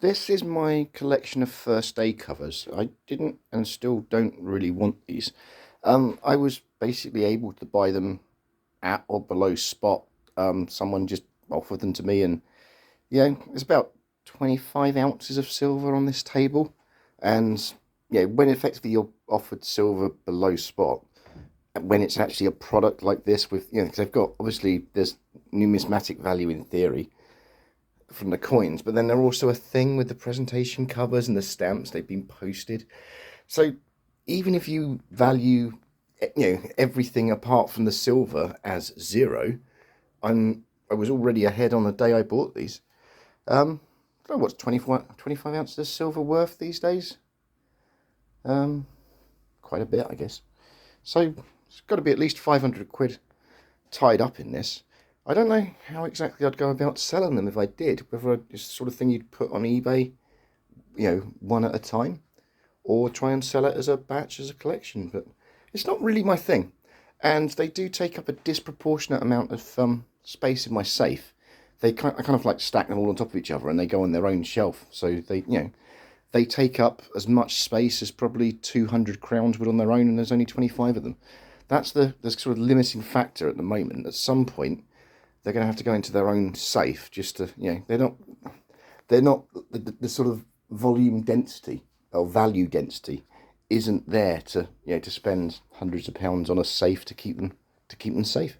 This is my collection of first day covers. I didn't and still don't really want these. I was basically able to buy them at or below spot. Someone just offered them to me, and it's about 25 ounces of silver on this table. And when effectively you're offered silver below spot, when it's actually a product like this, with because they've got, obviously there's numismatic value in theory from the coins, but then they're also a thing with the presentation covers and the stamps they've been posted. So even if you value everything apart from the silver as zero, I was already ahead on the day I bought these. I don't know what's 25 ounces of silver worth these days. Um, Quite a bit, I guess. So it's got to be at least 500 quid tied up in this. I don't know how exactly I'd go about selling them if I did. Whether it's the sort of thing you'd put on eBay, one at a time, or try and sell it as a batch, as a collection. But it's not really my thing, and they do take up a disproportionate amount of space in my safe. I kind of like stack them all on top of each other, and they go on their own shelf. So they take up as much space as probably 200 crowns would on their own, and there's only 25 of them. That's the sort of limiting factor at the moment. At some point, they're going to have to go into their own safe just to, they're not the sort of volume density or value density isn't there to, to spend hundreds of pounds on a safe to keep them safe.